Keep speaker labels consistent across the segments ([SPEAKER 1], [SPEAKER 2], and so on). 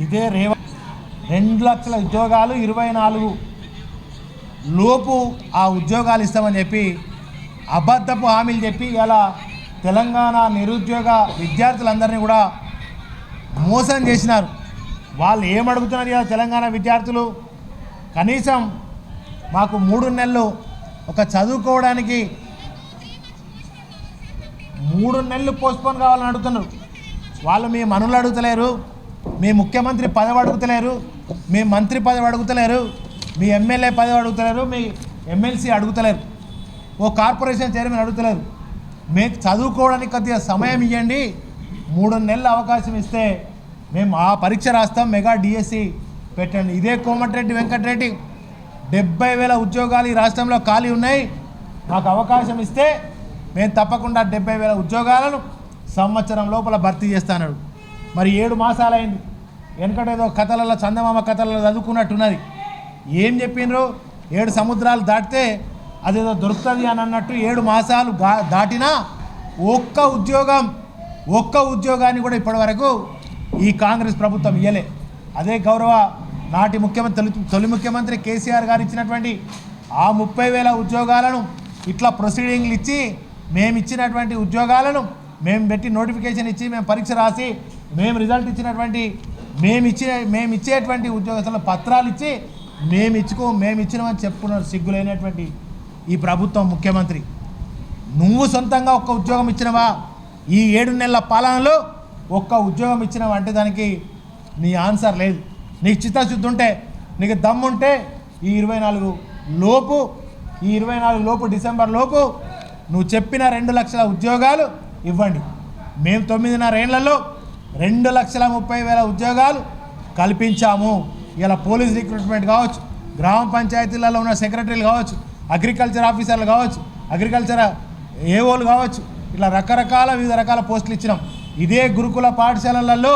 [SPEAKER 1] ఇదే 2 లక్షల ఉద్యోగాలు 24 లోపు ఆ ఉద్యోగాలు ఇస్తామని చెప్పి అబద్ధపు హామీలు చెప్పి ఇలా తెలంగాణ నిరుద్యోగ విద్యార్థులందరినీ కూడా మోసం చేసినారు. వాళ్ళు ఏమడుగుతున్నారు ఇలా తెలంగాణ విద్యార్థులు? కనీసం మాకు 3 నెలలు ఒక చదువుకోవడానికి 3 నెలలు పోస్ట్పోన్ కావాలని అడుగుతున్నారు. వాళ్ళు మీ మనులు అడుగుతలేరు, మీ ముఖ్యమంత్రి పదవి అడుగుతలేరు, మీ మంత్రి పదవి అడుగుతలేరు, మీ ఎమ్మెల్యే పదవి అడుగుతలేరు, మీ ఎమ్మెల్సీ అడుగుతలేరు, ఓ కార్పొరేషన్ చైర్మన్ అడుగుతలేరు. మీకు చదువుకోవడానికి కొద్దిగా సమయం ఇవ్వండి, 3 నెలల అవకాశం ఇస్తే మేము ఆ పరీక్ష రాస్తాం, మెగా డిఎస్సి పెట్టండి. ఇదే కోమటిరెడ్డి వెంకటరెడ్డి 70,000 ఉద్యోగాలు ఈ రాష్ట్రంలో ఖాళీ ఉన్నాయి, మాకు అవకాశం ఇస్తే మేము తప్పకుండా 70,000 ఉద్యోగాలను సంవత్సరం లోపల భర్తీ చేస్తాను. మరి 7 మాసాలైంది. వెనకటేదో కథలలో చందమామ కథలలో చదువుకున్నట్టున్నది. ఏం చెప్పిండ్రు? 7 సముద్రాలు దాటితే అదేదో దొరుకుతుంది అని అన్నట్టు 7 మాసాలు దాటినా ఒక్క ఉద్యోగాన్ని కూడా ఇప్పటివరకు ఈ కాంగ్రెస్ ప్రభుత్వం ఇయ్యలే. అదే గౌరవ నాటి తొలి ముఖ్యమంత్రి కేసీఆర్ గారు ఇచ్చినటువంటి ఆ 30,000 ఉద్యోగాలను ఇట్లా ప్రొసీడింగ్లు ఇచ్చి మేము ఇచ్చినటువంటి ఉద్యోగాలను మేము పెట్టి నోటిఫికేషన్ ఇచ్చి మేము పరీక్ష రాసి మేము రిజల్ట్ ఇచ్చినటువంటి మేము ఇచ్చేటువంటి ఉద్యోగస్తుల పత్రాలు ఇచ్చి మేము ఇచ్చినామని చెప్పుకున్నారు. సిగ్గులైనటువంటి ఈ ప్రభుత్వం ముఖ్యమంత్రి, నువ్వు సొంతంగా ఒక్క ఉద్యోగం ఇచ్చినవా? ఈ 7 నెలల పాలనలో ఒక్క ఉద్యోగం ఇచ్చినావా అంటే దానికి నీ ఆన్సర్ లేదు. నీకు చిత్తశుద్ధి ఉంటే, నీకు దమ్ముంటే ఈ 24 లోపు డిసెంబర్ లోపు నువ్వు చెప్పిన 2 లక్షల ఉద్యోగాలు ఇవ్వండి. మేము 9.5 ఏళ్లలో 2,30,000 ఉద్యోగాలు కల్పించాము. ఇలా పోలీస్ రిక్రూట్మెంట్ కావచ్చు, గ్రామ పంచాయతీలలో ఉన్న సెక్రటరీలు కావచ్చు, అగ్రికల్చర్ ఆఫీసర్లు కావచ్చు, అగ్రికల్చర్ ఏఓలు కావచ్చు, ఇట్లా వివిధ రకాల పోస్టులు ఇచ్చినాం. ఇదే గురుకుల పాఠశాలలలో,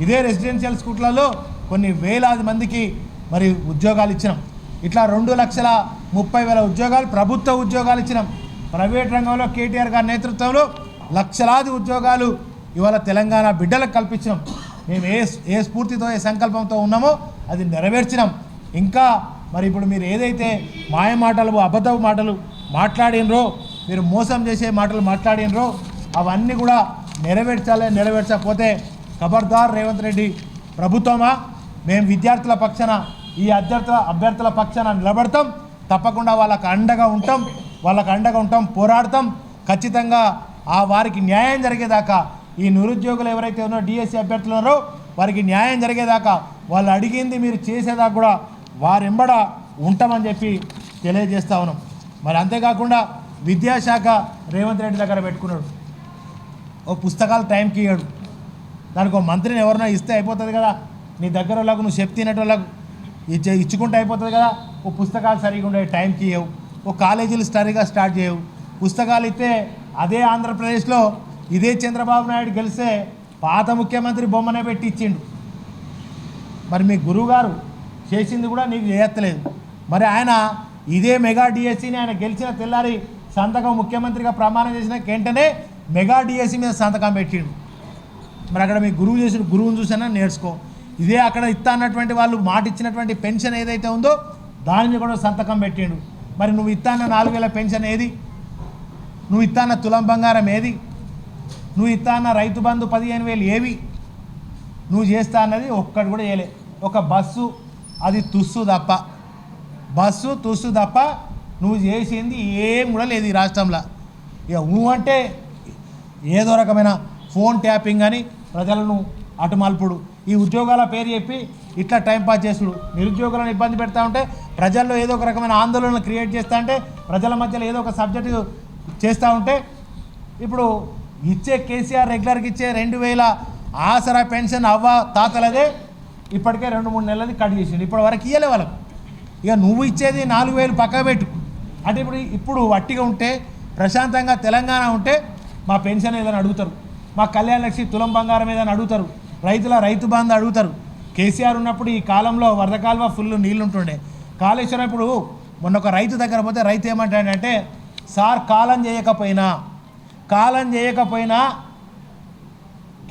[SPEAKER 1] ఇదే రెసిడెన్షియల్ స్కూళ్ళలో కొన్ని వేలాది మందికి మరి ఉద్యోగాలు ఇచ్చినాం. ఇట్లా 2,30,000 ఉద్యోగాలు ప్రభుత్వ ఉద్యోగాలు ఇచ్చినాం. ప్రైవేట్ రంగంలో కేటీఆర్ గారి నేతృత్వంలో లక్షలాది ఉద్యోగాలు ఇవాళ తెలంగాణ బిడ్డలకు కల్పించినాం. మేము ఏ స్ఫూర్తితో ఏ సంకల్పంతో ఉన్నామో అది నెరవేర్చినాం. ఇంకా మరి ఇప్పుడు మీరు ఏదైతే మాయ మాటలు అబద్ధపు మాటలు మాట్లాడినరో, మీరు మోసం చేసే మాటలు మాట్లాడినరో అవన్నీ కూడా నెరవేర్చకపోతే ఖబర్దార్ రేవంత్ రెడ్డి ప్రభుత్వమా, మేము విద్యార్థుల పక్షాన ఈ అభ్యర్థుల పక్షాన నిలబడతాం, తప్పకుండా వాళ్ళకు అండగా ఉంటాం, పోరాడతాం. ఖచ్చితంగా వారికి న్యాయం జరిగేదాకా, ఈ నిరుద్యోగులు ఎవరైతే ఉన్నారో డిఎస్సి అభ్యర్థులు ఉన్నారో వారికి న్యాయం జరిగేదాకా, వాళ్ళు అడిగింది మీరు చేసేదాకా కూడా వారెంబడ ఉంటామని చెప్పి తెలియజేస్తా ఉన్నాం. మరి అంతేకాకుండా విద్యాశాఖ రేవంత్ రెడ్డి దగ్గర పెట్టుకున్నాడు. ఓ పుస్తకాలు టైంకి ఇవ్వడు. దానికి ఒక మంత్రిని ఎవరైనా ఇస్తే అయిపోతుంది కదా, నీ దగ్గర వాళ్ళకు నువ్వు చెప్తినట్టు వాళ్ళకు ఇచ్చుకుంటే అయిపోతుంది కదా. ఓ పుస్తకాలు సరిగా ఉండే టైంకి ఇవ్వవు, ఓ కాలేజీలు సరిగా స్టార్ట్ చేయవు. పుస్తకాలు ఇస్తే అదే ఆంధ్రప్రదేశ్లో ఇదే చంద్రబాబు నాయుడు గెలిస్తే పాత ముఖ్యమంత్రి బొమ్మనే పెట్టి ఇచ్చిండు. మరి మీ గురువుగారు చేసింది కూడా నీకు చేయట్లేదు. మరి ఆయన ఇదే మెగా డిఎస్సిని ఆయన గెలిచిన తెల్లారి సంతకం ముఖ్యమంత్రిగా ప్రమాణం చేసిన వెంటనే మెగా డిఎస్సి మీద సంతకం పెట్టిండు. మరి అక్కడ మీ గురువుని చూసినా నేర్చుకో. ఇదే అక్కడ ఇస్తా అన్నటువంటి వాళ్ళు మాట ఇచ్చినటువంటి పెన్షన్ ఏదైతే ఉందో దాని మీద కూడా సంతకం పెట్టిండు. మరి నువ్వు ఇస్తా అన్న 4,000 పెన్షన్ ఏది? నువ్వు ఇస్తా అన్న తులం బంగారం ఏది? నువ్వు ఇస్తా అన్న రైతు బంధు 15,000 ఏవి? నువ్వు చేస్తా అన్నది ఒక్కటి కూడా చేయలే. ఒక బస్సు, అది తుస్సు తప్ప నువ్వు చేసింది ఏం కూడా లేదు ఈ రాష్ట్రంలో. ఇక నువ్వు అంటే ఏదో రకమైన ఫోన్ ట్యాపింగ్ అని ప్రజలను అటుమల్పుడు, ఈ ఉద్యోగాల పేరు చెప్పి ఇట్లా టైంపాస్ చేసుడు, నిరుద్యోగులను ఇబ్బంది పెడతా ఉంటే ప్రజల్లో ఏదో ఒక రకమైన ఆందోళనలు క్రియేట్ చేస్తూ ఉంటే ప్రజల మధ్యలో ఏదో ఒక సబ్జెక్టు చేస్తూ ఉంటే ఇప్పుడు ఇచ్చే కేసీఆర్ రెగ్యులర్కి ఇచ్చే 2,000 ఆసరా పెన్షన్ తాతలదే ఇప్పటికే 2-3 నెలలది కట్ చేసిండు. ఇప్పటి వరకు ఇయ్యలే వాళ్ళకు. ఇక నువ్వు ఇచ్చేది 4,000 పక్క పెట్టు. అంటే ఇప్పుడు వట్టిగా ఉంటే ప్రశాంతంగా తెలంగాణ ఉంటే మా పెన్షన్ ఏదైనా అడుగుతారు, మా కళ్యాణ లక్ష్మి తులం బంగారం ఏదైనా అడుగుతారు, రైతు బంధు అడుగుతారు. కేసీఆర్ ఉన్నప్పుడు ఈ కాలంలో వరద కాలువ ఫుల్ నీళ్ళు ఉంటుండే. కాళేశ్వరం ఇప్పుడు మొన్న ఒక రైతు దగ్గర పోతే రైతు ఏమంటాడంటే, సార్ కాలం చేయకపోయినా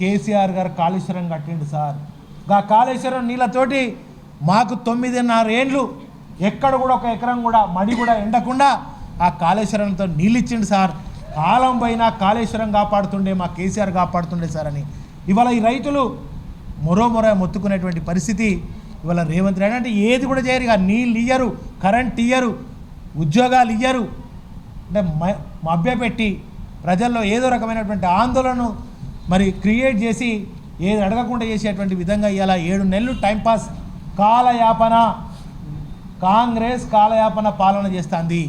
[SPEAKER 1] కేసీఆర్ గారు కాళేశ్వరం కట్టిండు సార్, కాళేశ్వరం నీళ్ళతోటి మాకు 9.5 ఏండ్లు ఎక్కడ కూడా ఒక ఎకరం కూడా మడి కూడా ఎండకుండా ఆ కాళేశ్వరంతో నీళ్ళు ఇచ్చిండు సార్. కాలం పైన కాళేశ్వరం కాపాడుతుండే మా కేసీఆర్ కాపాడుతుండే సార్ అని ఇవాళ ఈ రైతులు మొరో మొత్తుకునేటువంటి పరిస్థితి ఇవాళ రేవంత్ రెడ్డి. అంటే ఏది కూడా చేయరు, ఇక నీళ్ళు ఇయ్యరు, కరెంట్ ఇయ్యరు, ఉద్యోగాలు ఇయ్యరు. అంటే మభ్యపెట్టి ప్రజల్లో ఏదో రకమైనటువంటి ఆందోళనను మరి క్రియేట్ చేసి ఏది అడగకుండా చేసేటువంటి విధంగా ఇవాళ 7 నెలలు టైంపాస్ కాలయాపన, కాంగ్రెస్ కాలయాపన పాలన చేస్తుంది.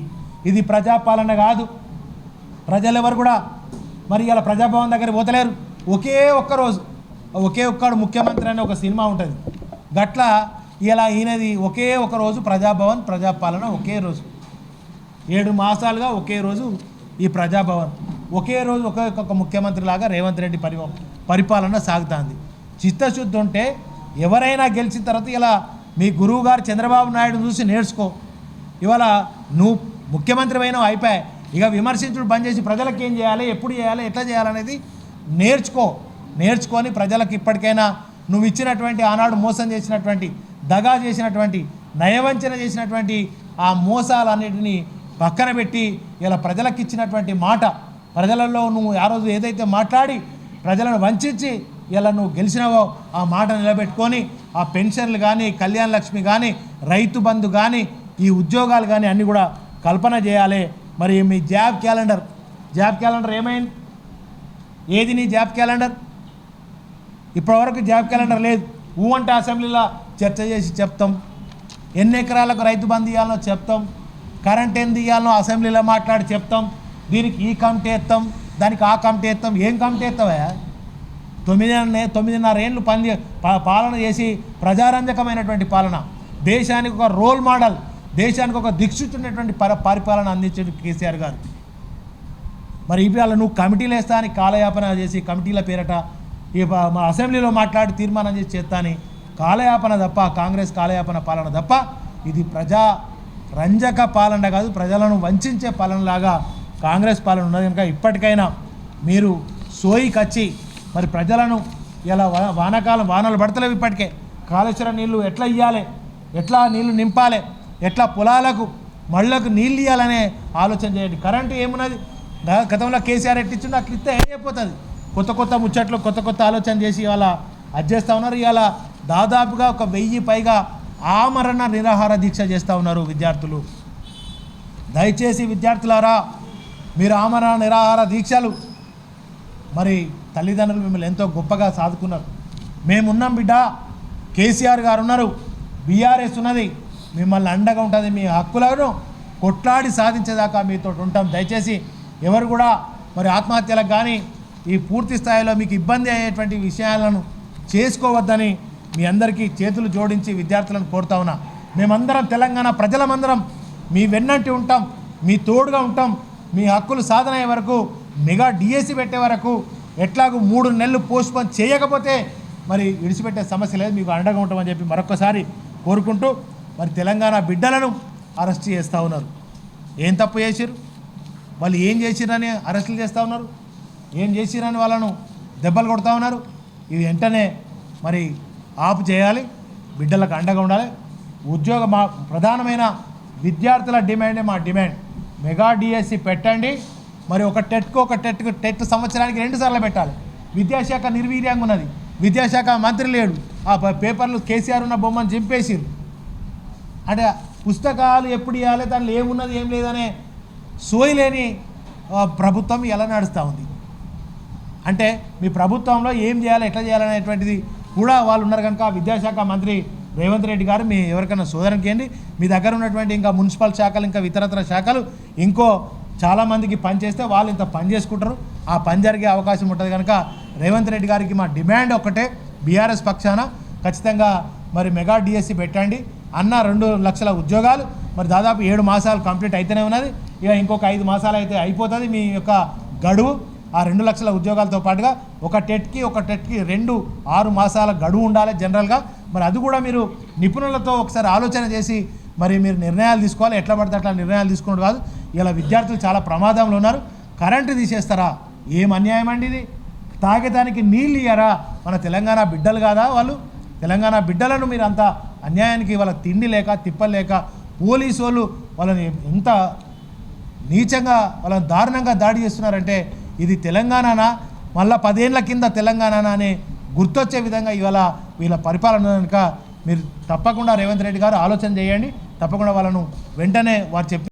[SPEAKER 1] ఇది ప్రజాపాలన కాదు. ప్రజలెవరు కూడా మరి ఇలా ప్రజాభవన్ దగ్గర పోతలేరు. ఒకే ఒక్కడు ముఖ్యమంత్రి అనే ఒక సినిమా ఉంటుంది. గట్ల ఇలా ఈయనది ఒకే ఒక రోజు ప్రజాభవన్, ప్రజాపాలన ఒకే రోజు. 7 మాసాలుగా ఒకే రోజు ఈ ప్రజాభవన్, ఒకే రోజు ఒక్కొక్క ముఖ్యమంత్రి లాగా రేవంత్ రెడ్డి పరిపాలన సాగుతుంది. చిత్తశుద్ధి ఉంటే ఎవరైనా గెలిచిన తర్వాత ఇలా మీ గురువు గారు చంద్రబాబు నాయుడు చూసి నేర్చుకో. ఇవాళ నువ్వు ముఖ్యమంత్రి అయినా అయిపోయాయి, ఇక విమర్శించుడు బంద్ చేసి ప్రజలకు ఏం చేయాలి, ఎప్పుడు చేయాలి, ఎట్లా చేయాలనేది నేర్చుకొని ప్రజలకు ఇప్పటికైనా నువ్వు ఇచ్చినటువంటి ఆనాడు మోసం చేసినటువంటి, దగా చేసినటువంటి, నయవంచన చేసినటువంటి ఆ మోసాలన్నిటినీ పక్కన పెట్టి ఇలా ప్రజలకు ఇచ్చినటువంటి మాట, ప్రజలలో నువ్వు ఆ రోజు ఏదైతే మాట్లాడి ప్రజలను వంచి ఇలా నువ్వు గెలిచినావో ఆ మాట నిలబెట్టుకొని ఆ పెన్షన్లు కానీ, కళ్యాణ లక్ష్మి కానీ, రైతు బంధు కానీ, ఈ ఉద్యోగాలు కానీ అన్నీ కూడా కల్పన చేయాలి. మరి మీ జాబ్ క్యాలెండర్ ఏమైంది? ఏది నీ జాబ్ క్యాలెండర్? ఇప్పటివరకు జాబ్ క్యాలెండర్ లేదు. అంటే అసెంబ్లీలో చర్చ చేసి చెప్తాం, ఎన్ని ఎకరాలకు రైతు బంధు ఇవ్వాలనో చెప్తాం, కరెంట్ ఎంత ఇవ్వాలనో అసెంబ్లీలో మాట్లాడి చెప్తాం, దీనికి ఈ కమిటీ ఎత్తాం, దానికి ఆ కమిటీ ఎత్తాం. ఏం కమిటీ ఎత్తావా? 9.5 ఏళ్ళు పాలన చేసి ప్రజారంజకమైనటువంటి పాలన, దేశానికి ఒక రోల్ మోడల్, దేశానికి ఒక దిక్సూచినటువంటి పరిపాలన అందించాడు కేసీఆర్ గారు. మరి ఇవాళ నువ్వు కమిటీలు వేస్తా అని కాలయాపన చేసి కమిటీల పేరట మా అసెంబ్లీలో మాట్లాడి తీర్మానం చేసి చేస్తాని కాలయాపన తప్ప, కాంగ్రెస్ కాలయాపన పాలన తప్ప ఇది ప్రజా రంజక పాలన కాదు, ప్రజలను వంచే పాలనలాగా కాంగ్రెస్ పాలన ఉన్నది. కనుక ఇప్పటికైనా మీరు సోయికొచ్చి మరి ప్రజలను ఇలా వానలు పడతలేవు. ఇప్పటికే కాళేశ్వరం నీళ్లు ఎట్లా ఇవ్వాలి, ఎట్లా నీళ్లు నింపాలి, ఎట్లా పొలాలకు మళ్ళకు నీళ్ళు ఇవ్వాలనే ఆలోచన చేయండి. కరెంటు ఏమున్నది, గతంలో కేసీఆర్ ఎట్టించిందో అట్లా ఇస్తే అయిపోతుంది. కొత్త ముచ్చట్లు, కొత్త ఆలోచన చేసి ఇవాళ అది చేస్తూ ఉన్నారు. ఇవాళ దాదాపుగా 1000 పైగా ఆమరణ నిరాహార దీక్ష చేస్తూ ఉన్నారు విద్యార్థులు. దయచేసి విద్యార్థులారా, మీరు ఆమరణ నిరాహార దీక్షలు, మరి తల్లిదండ్రులు మిమ్మల్ని ఎంతో గొప్పగా సాదుకున్నారు. మేమున్నాం బిడ్డ, కేసీఆర్ గారు ఉన్నారు, బీఆర్ఎస్ ఉన్నది, మిమ్మల్ని అండగా ఉంటుంది, మీ హక్కులను కొట్లాడి సాధించేదాకా మీతో ఉంటాం. దయచేసి ఎవరు కూడా మరి ఆత్మహత్యలకు కానీ ఈ పూర్తి స్థాయిలో మీకు ఇబ్బంది అయ్యేటువంటి విషయాలను చేసుకోవద్దని మీ అందరికీ చేతులు జోడించి విద్యార్థులను కోరుతా ఉన్నా. మేమందరం తెలంగాణ ప్రజలమందరం మీ వెన్నంటి ఉంటాం, మీ తోడుగా ఉంటాం. మీ హక్కులు సాధన అయ్యే వరకు, మెగా డిఎస్సి పెట్టే వరకు, ఎట్లాగూ 3 నెలలు పోస్ట్పోన్ చేయకపోతే మరి విడిచిపెట్టే సమస్య లేదు, మీకు అండగా ఉంటామని చెప్పి మరొకసారి కోరుకుంటూ, మరి తెలంగాణ బిడ్డలను అరెస్ట్ చేస్తూ ఉన్నారు. ఏం తప్పు చేసిరు వాళ్ళు, ఏం చేసిరని అరెస్టులు చేస్తూ ఉన్నారు, ఏం చేసిరని వాళ్ళను దెబ్బలు కొడుతూ ఉన్నారు. ఇవి వెంటనే మరి ఆపు చేయాలి, బిడ్డలకు అండగా ఉండాలి. మా ప్రధానమైన విద్యార్థుల డిమాండే మా డిమాండ్. మెగా డిఎస్సి పెట్టండి. మరి ఒక టెట్ సంవత్సరానికి 2 సార్లు పెట్టాలి. విద్యాశాఖ నిర్వీర్యంగా ఉన్నది, విద్యాశాఖ మంత్రి లేడు, ఆ పేపర్లు కేసీఆర్ ఉన్న బొమ్మను చింపేసిరు. అంటే పుస్తకాలు ఎప్పుడు ఇవ్వాలి, దానిలో ఏమున్నది ఏం లేదనే సోయలేని ప్రభుత్వం ఎలా నడుస్తూ ఉంది. అంటే మీ ప్రభుత్వంలో ఏం చేయాలి, ఎట్లా చేయాలనేటువంటిది కూడా వాళ్ళు ఉన్నారు. కనుక విద్యాశాఖ మంత్రి రేవంత్ రెడ్డి గారు మీ ఎవరికైనా సోదరం చేయండి. మీ దగ్గర ఉన్నటువంటి ఇంకా మున్సిపల్ శాఖలు, ఇంకా ఇతరత్ర శాఖలు ఇంకో చాలామందికి పని చేస్తే వాళ్ళు ఇంత పని చేసుకుంటారు, ఆ పని జరిగే అవకాశం ఉంటుంది. కనుక రేవంత్ రెడ్డి గారికి మా డిమాండ్ ఒకటే, బీఆర్ఎస్ పక్షాన ఖచ్చితంగా మరి మెగా డిఎస్సి పెట్టండి అన్న. 2 లక్షల ఉద్యోగాలు మరి దాదాపు 7 మాసాలు కంప్లీట్ అయితేనే ఉన్నది. ఇక ఇంకొక 5 మాసాలు అయితే అయిపోతుంది మీ యొక్క గడువు. ఆ 2 లక్షల ఉద్యోగాలతో పాటుగా ఒక టెట్కి 2 6 మాసాల గడువు ఉండాలి జనరల్గా. మరి అది కూడా మీరు నిపుణులతో ఒకసారి ఆలోచన చేసి మరి మీరు నిర్ణయాలు తీసుకోవాలి. ఎట్లా పడితే అట్లా నిర్ణయాలు తీసుకోవడం కాదు. ఇలా విద్యార్థులు చాలా ప్రమాదంలో ఉన్నారు. కరెంటు తీసేస్తారా? ఏం అన్యాయం అండి ఇది. తాగేదానికి నీళ్ళు ఇయ్యారా? మన తెలంగాణ బిడ్డలు కాదా వాళ్ళు? తెలంగాణ బిడ్డలను మీరు అంత అన్యాయానికి వాళ్ళకి తిండి లేక తిప్పలు లేక పోలీసు వాళ్ళు వాళ్ళని ఎంత నీచంగా వాళ్ళని దారుణంగా దాడి చేస్తున్నారంటే ఇది తెలంగాణనా మళ్ళీ 10 ఏళ్ల కింద తెలంగాణనా అని గుర్తొచ్చే విధంగా ఇవాళ వీళ్ళ పరిపాలన కనుక మీరు తప్పకుండా రేవంత్ రెడ్డి గారు ఆలోచన చేయండి. తప్పకుండా వాళ్ళను వెంటనే వారు చెప్పి